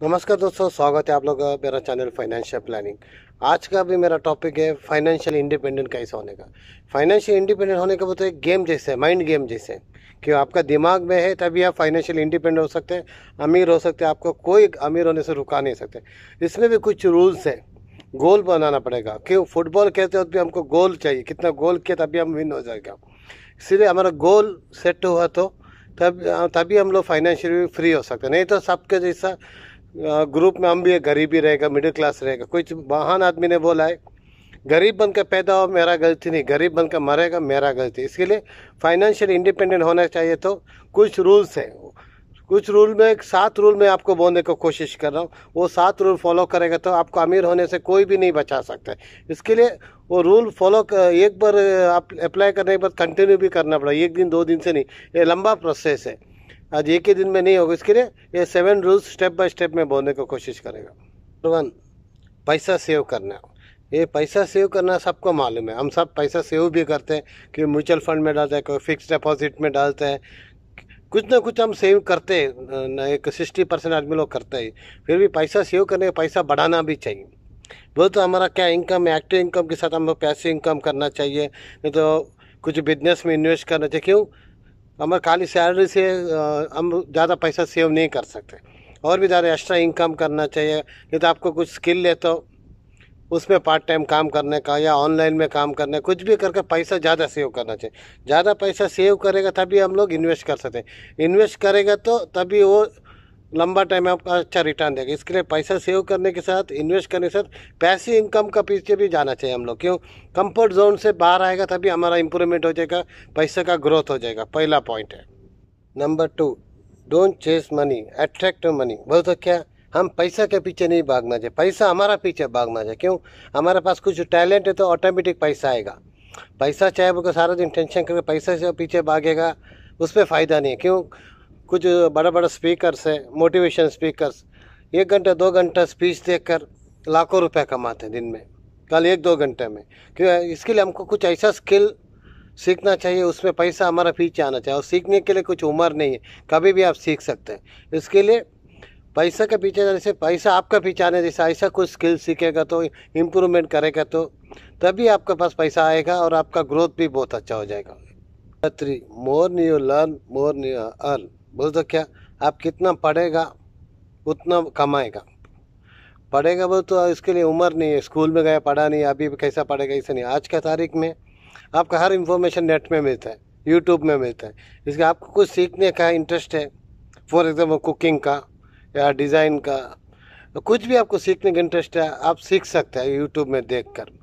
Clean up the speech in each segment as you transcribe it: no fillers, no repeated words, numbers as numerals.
नमस्कार दोस्तों, स्वागत है आप लोग का मेरा चैनल फाइनेंशियल प्लानिंग। आज का भी मेरा टॉपिक है फाइनेंशियल इंडिपेंडेंट कैसे होने का। फाइनेंशियल इंडिपेंडेंट होने का मतलब एक गेम जैसे है, माइंड गेम जैसे है कि आपका दिमाग में है तभी आप फाइनेंशियल इंडिपेंडेंट हो सकते हैं, अमीर हो सकते हैं। आपको कोई अमीर होने से रुका नहीं सकते। इसमें भी कुछ रूल्स है, गोल बनाना पड़ेगा। क्यों फुटबॉल खेलते वक्त भी हमको गोल चाहिए, कितना गोल किया तभी हम विन हो जाएगा। इसीलिए हमारा गोल सेट हुआ तो तब तभी हम लोग फाइनेंशियली फ्री हो सकते हैं। नहीं तो सबके जैसा ग्रुप में हम भी एक गरीब ही रहेगा, मिडिल क्लास रहेगा। कुछ महान आदमी ने बोला है, गरीब बनकर पैदा हो मेरा गलती नहीं, गरीब बनकर मरेगा मेरा गलती। इसके लिए फाइनेंशियल इंडिपेंडेंट होना चाहिए। तो कुछ रूल्स है, कुछ रूल में 7 रूल में आपको बोलने को कोशिश कर रहा हूँ। वो 7 रूल फॉलो करेगा तो आपको अमीर होने से कोई भी नहीं बचा सकता है। इसके लिए वो रूल फॉलो एक बार आप अप्लाई करने के बाद कंटिन्यू भी करना पड़ेगा, एक दिन 2 दिन से नहीं। ये लंबा प्रोसेस है, आज एक ही दिन में नहीं होगा। इसके लिए ये 7 रूल्स स्टेप बाय स्टेप में बोलने को कोशिश करेगा। नंबर 1, पैसा सेव करना। ये पैसा सेव करना सबको मालूम है, हम सब पैसा सेव भी करते हैं कि म्यूचुअल फंड में डालते हैं, कोई फिक्स डिपॉजिट में डालते हैं, कुछ ना कुछ हम सेव करते हैं। एक 60% आदमी लोग करते हैं। फिर भी पैसा सेव करने का पैसा बढ़ाना भी चाहिए। वो तो हमारा क्या इनकम है, एक्टिव इनकम के साथ हम पैसे इनकम करना चाहिए। नहीं तो कुछ बिजनेस में इन्वेस्ट करना चाहिए। क्यों हमारे खाली सैलरी से हम ज़्यादा पैसा सेव नहीं कर सकते, और भी ज़्यादा एक्स्ट्रा इनकम करना चाहिए। नहीं तो आपको कुछ स्किल है तो उसमें पार्ट टाइम काम करने का या ऑनलाइन में काम करने, कुछ भी करके पैसा ज़्यादा सेव करना चाहिए। ज़्यादा पैसा सेव करेगा तभी हम लोग इन्वेस्ट कर सकते हैं। इन्वेस्ट करेगा तो तभी वो लंबा टाइम में आपका अच्छा रिटर्न देगा। इसके लिए पैसा सेव करने के साथ, इन्वेस्ट करने के साथ पैसिव इनकम का पीछे भी जाना चाहिए हम लोग। क्यों कंफर्ट जोन से बाहर आएगा तभी हमारा इंप्रूवमेंट हो जाएगा, पैसे का ग्रोथ हो जाएगा। पहला पॉइंट है। Number 2, don't chase money, attract money. बोल तो क्या हम पैसा के पीछे नहीं भागना चाहिए, पैसा हमारा पीछे भागना चाहिए। क्यों हमारे पास कुछ टैलेंट है तो ऑटोमेटिक पैसा आएगा। पैसा चाहे वो सारा दिन टेंशन करके पैसा से पीछे भागेगा, उसमें फ़ायदा नहीं है। क्यों कुछ बड़ा बड़ा स्पीकर्स है, मोटिवेशन स्पीकर्स, 1 घंटा 2 घंटा स्पीच देकर लाखों रुपए कमाते हैं दिन में, कल 1-2 घंटे में। क्यों इसके लिए हमको कुछ ऐसा स्किल सीखना चाहिए, उसमें पैसा हमारा पीछे आना चाहिए। और सीखने के लिए कुछ उम्र नहीं है, कभी भी आप सीख सकते हैं। इसके लिए पैसा के पीछे जाने से पैसा आपका पीछे आने जैसा ऐसा कुछ स्किल सीखेगा तो इम्प्रूवमेंट करेगा तो तभी आपके पास पैसा आएगा और आपका ग्रोथ भी बहुत अच्छा हो जाएगा। 3, more you learn more you earn. बोल तो क्या आप कितना पढ़ेगा उतना कमाएगा। पढ़ेगा बोल तो इसके लिए उम्र नहीं है, स्कूल में गया पढ़ा नहीं, अभी भी कैसा पढ़ेगा ऐसा नहीं। आज का तारीख में आपका हर इंफॉर्मेशन नेट में मिलता है, यूट्यूब में मिलता है। इसके आपको कुछ सीखने का इंटरेस्ट है, फॉर एग्जाम्पल कुकिंग का या डिज़ाइन का, कुछ भी आपको सीखने का इंटरेस्ट है आप सीख सकते हैं यूट्यूब में देखकर।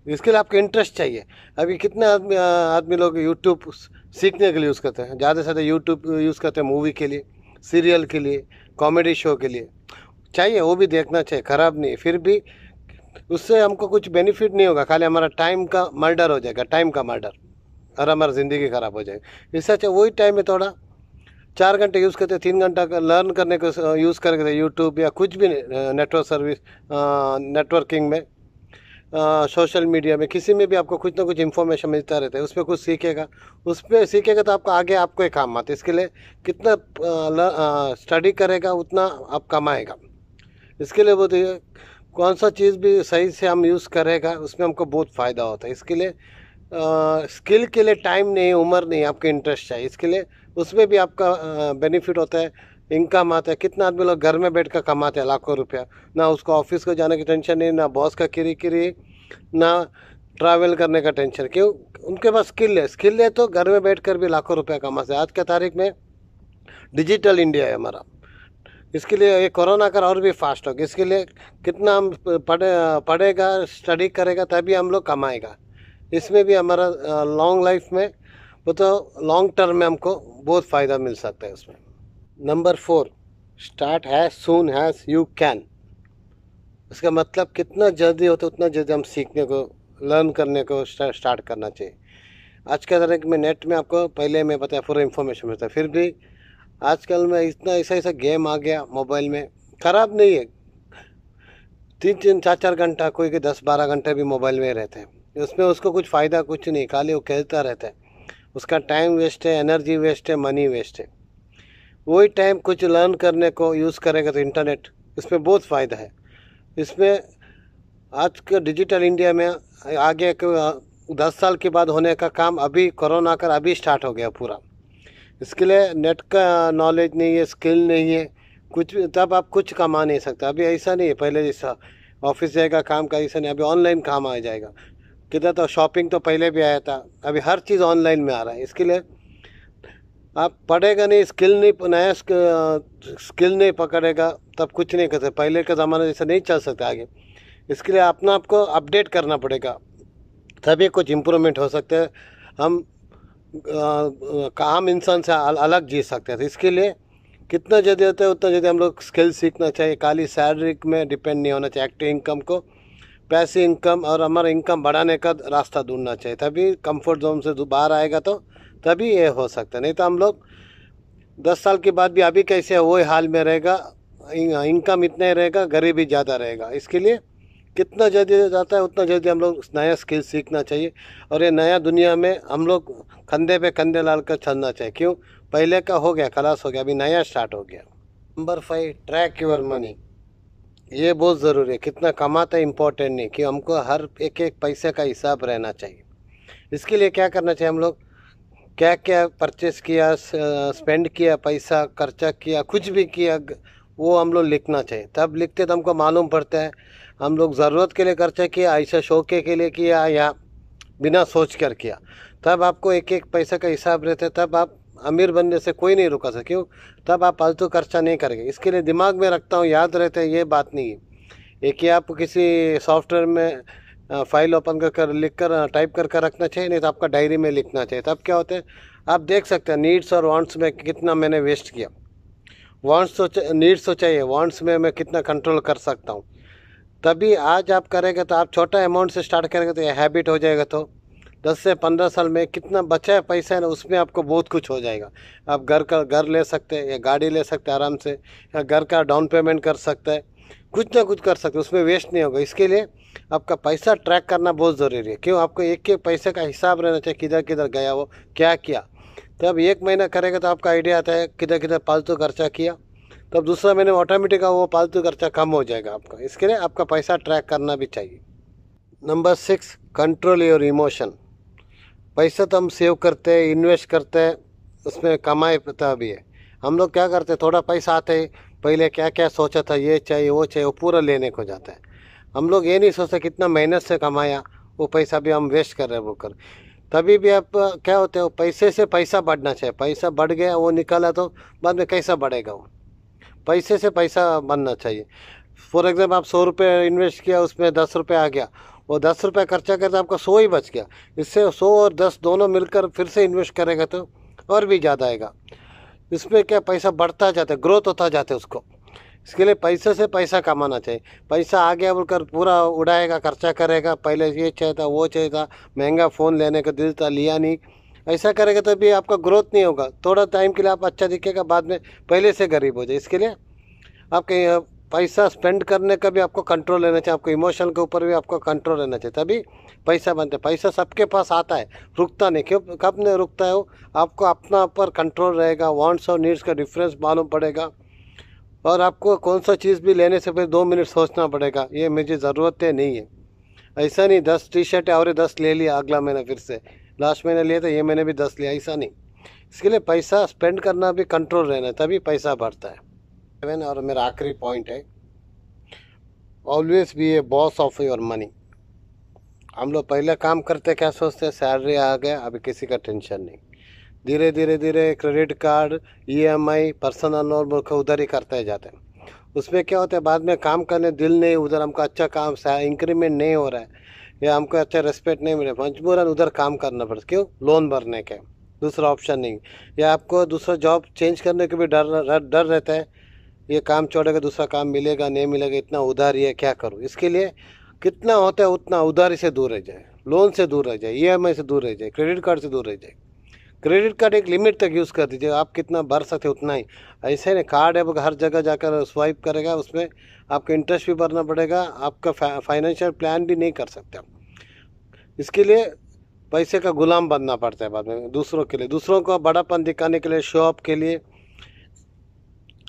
इसके लिए आपको इंटरेस्ट चाहिए। अभी कितने आदमी आदमी लोग यूट्यूब सीखने के लिए यूज़ करते हैं, ज़्यादा से ज़्यादा यूट्यूब यूज़ करते हैं मूवी के लिए, सीरियल के लिए, कॉमेडी शो के लिए। चाहिए वो भी देखना चाहिए, ख़राब नहीं। फिर भी उससे हमको कुछ बेनिफिट नहीं होगा, खाली हमारा टाइम का मर्डर हो जाएगा, टाइम का मर्डर, और हमारी ज़िंदगी ख़राब हो जाएगी। इससे अच्छा वही टाइम में थोड़ा 4 घंटे यूज़ करते, 3 घंटा का लर्न करने को यूज़ करके यूट्यूब या कुछ भी नेटवर्क सर्विस, नेटवर्किंग में, सोशल मीडिया में, किसी में भी आपको कुछ ना कुछ इन्फॉर्मेशन मिलता रहता है। उसमें कुछ सीखेगा, उसमें सीखेगा तो आपको आगे आपको ही काम आता है। इसके लिए कितना स्टडी करेगा उतना आप कमाएगा। इसके लिए वो कौन सा चीज़ भी सही से हम यूज़ करेगा उसमें हमको बहुत फ़ायदा होता है। इसके लिए स्किल के लिए टाइम नहीं, उम्र नहीं, आपको इंटरेस्ट चाहिए। इसके लिए उसमें भी आपका बेनिफिट होता है, इनकम आता है। कितना आदमी लोग घर में बैठ कर कमाते हैं लाखों रुपया, ना उसको ऑफिस को जाने की टेंशन नहीं, ना बॉस का किरी, ना ट्रैवल करने का टेंशन। क्यों उनके पास स्किल है तो घर में बैठ कर भी लाखों रुपया कमा सकते। आज के तारीख में डिजिटल इंडिया है हमारा। इसके लिए ये कोरोना कर और भी फास्ट होगा। इसके लिए कितना हम पढ़ेगा स्टडी करेगा तभी हम लोग कमाएगा। इसमें भी हमारा लॉन्ग लाइफ में वो तो लॉन्ग टर्म में हमको बहुत फ़ायदा मिल सकता है उसमें। Number 4, start has soon has you can. इसका मतलब कितना जल्दी होता है उतना जल्दी हम सीखने को, लर्न करने को स्टार्ट करना चाहिए। आज के तारीख में नेट में आपको पहले मैं बताया पूरा इन्फॉर्मेशन मिलता है। फिर भी आजकल में इतना ऐसा गेम आ गया मोबाइल में, ख़राब नहीं है। 3-4 घंटा, कोई के 10-12 घंटे भी मोबाइल में रहते हैं, उसमें उसको कुछ फ़ायदा कुछ नहीं, खाली वो खेलता रहता है। उसका टाइम वेस्ट है, एनर्जी वेस्ट है, मनी वेस्ट है। वही टाइम कुछ लर्न करने को यूज़ करेगा तो इंटरनेट, इसमें बहुत फ़ायदा है। इसमें आज के डिजिटल इंडिया में आगे 10 साल के बाद होने का काम अभी कोरोना कर अभी स्टार्ट हो गया पूरा। इसके लिए नेट का नॉलेज नहीं है, स्किल नहीं है, कुछ तब आप कुछ कमा नहीं सकते। अभी ऐसा नहीं है पहले जैसा ऑफिस जाएगा काम का, ऐसा नहीं, अभी ऑनलाइन काम आ जाएगा। किधर तो शॉपिंग तो पहले भी आया था, अभी हर चीज़ ऑनलाइन में आ रहा है। इसके लिए आप पढ़ेगा नहीं, स्किल नहीं, नया स्किल नहीं पकड़ेगा तब कुछ नहीं कर सकते। पहले के ज़माने जैसे नहीं चल सकते आगे। इसके लिए अपना आपको अपडेट करना पड़ेगा, तभी कुछ इम्प्रूवमेंट हो सकते हैं। हम आम इंसान से अलग जी सकते हैं। तो इसके लिए कितना जल्दी होता है उतना जल्दी हम लोग स्किल सीखना चाहिए। खाली सैलरी में डिपेंड नहीं होना चाहिए। एक्टिव इनकम को पैसिव इनकम और हमारा इनकम बढ़ाने का रास्ता ढूंढना चाहिए, तभी कंफर्ट जोन से बाहर आएगा तो तभी ये हो सकता है। नहीं तो हम लोग 10 साल के बाद भी अभी कैसे वही हाल में रहेगा, इनकम इतना ही रहेगा, गरीबी ज़्यादा रहेगा। इसके लिए कितना जल्दी जाता है उतना जल्दी हम लोग नया स्किल सीखना चाहिए और ये नया दुनिया में हम लोग कंधे पे कंधे डाल कर चलना चाहिए। क्यों, पहले का हो गया, खलास हो गया, अभी नया स्टार्ट हो गया। Number 5, track your money. ये बहुत ज़रूरी है। कितना कमाता है इम्पोर्टेंट नहीं, कि हमको हर एक एक पैसे का हिसाब रहना चाहिए। इसके लिए क्या करना चाहिए, हम लोग क्या क्या परचेस किया, स्पेंड किया, पैसा खर्चा किया, कुछ भी किया, वो हम लोग लिखना चाहिए। तब लिखते तो हमको मालूम पड़ता है हम लोग ज़रूरत के लिए खर्चा किया, ऐसा शौके के लिए किया या बिना सोच कर किया। तब आपको एक एक पैसे का हिसाब रहता है, तब आप अमीर बनने से कोई नहीं रुका सके। क्यों, तब आप फालतू खर्चा नहीं करेंगे। इसके लिए दिमाग में रखता हूँ, याद रहता है, ये बात नहीं है। एक ही आप किसी सॉफ्टवेयर में फाइल ओपन कर लिख कर टाइप कर रखना चाहिए, नहीं तो आपका डायरी में लिखना चाहिए। तब क्या होता है, आप देख सकते हैं नीड्स और वांट्स में कितना मैंने वेस्ट किया। वांट्स तो नीड्स तो चाहिए, वांट्स में मैं कितना कंट्रोल कर सकता हूँ। तभी आज आप करेंगे तो आप छोटा अमाउंट से स्टार्ट करेंगे तो ये हैबिट हो जाएगा। तो 10 से 15 साल में कितना बचा है पैसा है ना, उसमें आपको बहुत कुछ हो जाएगा। आप घर ले सकते हैं या गाड़ी ले सकते हैं आराम से, या घर का डाउन पेमेंट कर सकते हैं, कुछ ना कुछ कर सकते हैं, उसमें वेस्ट नहीं होगा। इसके लिए आपका पैसा ट्रैक करना बहुत ज़रूरी है। क्यों, आपको एक एक पैसे का हिसाब रहना चाहिए, किधर किधर गया, वो क्या किया। तब 1 महीना करेगा तो आपका आइडिया आता है किधर किधर फालतू खर्चा किया, तब दूसरा महीने ऑटोमेटिक वो फालतू खर्चा कम हो जाएगा आपका। इसके लिए आपका पैसा ट्रैक करना भी चाहिए। Number 6, control your emotion. पैसा तो हम सेव करते हैं, इन्वेस्ट करते हैं, उसमें कमाई पता भी है। हम लोग क्या करते हैं, थोड़ा पैसा आते ही पहले क्या क्या सोचा था, ये चाहिए वो चाहिए, वो पूरा लेने को जाता है। हम लोग ये नहीं सोचते कितना मेहनत से कमाया, वो पैसा भी हम वेस्ट कर रहे हैं वो कर। तभी भी आप क्या होते हो, पैसे से पैसा बढ़ना चाहिए। पैसा बढ़ गया, वो निकाला तो बाद में कैसा बढ़ेगा, वो पैसे से पैसा बनना चाहिए। फॉर एग्जाम्पल आप 100 रुपये इन्वेस्ट किया, उसमें 10 रुपये आ गया, वो 10 रुपये खर्चा करते आपका 100 ही बच गया। इससे 100 और 10 दोनों मिलकर फिर से इन्वेस्ट करेगा तो और भी ज़्यादा आएगा। इसमें क्या पैसा बढ़ता जाता है, ग्रोथ होता जाता है उसको। इसके लिए पैसे से पैसा कमाना चाहिए। पैसा आ गया बोलकर पूरा उड़ाएगा, खर्चा करेगा, पहले ये चाहिए था वो चाहिए था, महंगा फ़ोन लेने का दिल था लिया नहीं, ऐसा करेगा तो भी आपका ग्रोथ नहीं होगा। थोड़ा टाइम के लिए आप अच्छा दिखेगा, बाद में पहले से गरीब हो जाए। इसके लिए आपके पैसा स्पेंड करने का भी आपको कंट्रोल रहना चाहिए, आपको इमोशन के ऊपर भी आपको कंट्रोल रहना चाहिए, तभी पैसा बनता है। पैसा सबके पास आता है, रुकता नहीं। क्यों, कब नहीं रुकता है वो, आपको अपना ऊपर कंट्रोल रहेगा। वांट्स और नीड्स का डिफरेंस मालूम पड़ेगा, और आपको कौन सा चीज़ भी लेने से पहले 2 मिनट सोचना पड़ेगा, ये मुझे ज़रूरत है नहीं है। ऐसा नहीं 10 टी-शर्ट है और 10 ले लिया अगला महीना, फिर से लास्ट महीने लिया तो ये महीने भी 10 लिया, ऐसा नहीं। इसके लिए पैसा स्पेंड करना भी कंट्रोल रहना है, तभी पैसा बढ़ता है। और मेरा आखिरी पॉइंट है, always be A boss of your money. हम लोग पहले काम करते क्या सोचते हैं, सैलरी आ गया अभी किसी का टेंशन नहीं, धीरे धीरे धीरे credit card, EMI, personal loan उधर ही करते जाते हैं। उसमें क्या होता है, बाद में काम करने दिल नहीं, उधर हमको अच्छा काम इंक्रीमेंट नहीं हो रहा है या हमको अच्छा रिस्पेक्ट नहीं मिल रहा, मजबूरन उधर काम करना पड़ता। क्यों, लोन भरने के, दूसरा ऑप्शन नहीं। या आपको दूसरा जॉब चेंज करने के भी डर रहता है, ये काम छोड़ेगा दूसरा काम मिलेगा नहीं मिलेगा, इतना उधारी है क्या करूँ। इसके लिए कितना होता है उतना उधारी से दूर रह जाए, लोन से दूर रह जाए, EMI से दूर रह जाए, क्रेडिट कार्ड से दूर रह जाए। क्रेडिट कार्ड एक लिमिट तक यूज़ कर दीजिए, आप कितना भर सकते उतना ही। ऐसे नहीं कार्ड है हर जगह जाकर स्वाइप करेगा, उसमें आपको इंटरेस्ट भी भरना पड़ेगा, आपका फाइनेंशियल प्लान भी नहीं कर सकते आप। इसके लिए पैसे का गुलाम बनना पड़ता है बाद में, दूसरों के लिए, दूसरों को बड़ापन दिखाने के लिए, शो ऑफ के लिए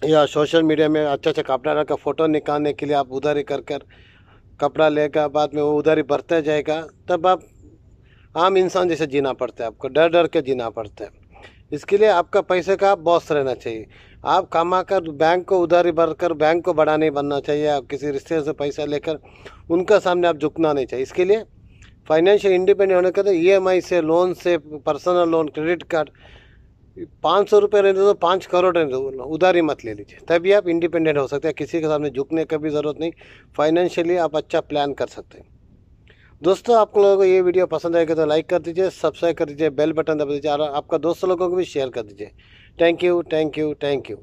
या सोशल मीडिया में अच्छा अच्छा कपड़ा का फ़ोटो निकालने के लिए आप उधारी कर कर कपड़ा लेकर बाद में वो उधारी बढ़ता जाएगा, तब आप आम इंसान जैसे जीना पड़ता है, आपको डर डर के जीना पड़ता है। इसके लिए आपका पैसे का बॉस रहना चाहिए। आप कमा कर बैंक को उधारी भरकर बैंक को बड़ा नहीं बनना चाहिए। आप किसी रिश्ते से पैसा लेकर उनका सामने आप झुकना नहीं चाहिए। इसके लिए फाइनेंशियल इंडिपेंडेंट होने का तो ईएमआई से, लोन से, पर्सनल लोन, क्रेडिट कार्ड, 500 रुपये रहने दो, 5 करोड़ रहने दो, उधारी मत ले लीजिए, तभी आप इंडिपेंडेंट हो सकते हैं। किसी के सामने झुकने की भी ज़रूरत नहीं। फाइनेंशियली आप अच्छा प्लान कर सकते हैं। दोस्तों, आप लोगों को ये वीडियो पसंद आएगा तो लाइक कर दीजिए, सब्सक्राइब कर दीजिए, बेल बटन दबा दीजिए और आपका दोस्तों लोगों को भी शेयर कर दीजिए। Thank you, thank you, thank you.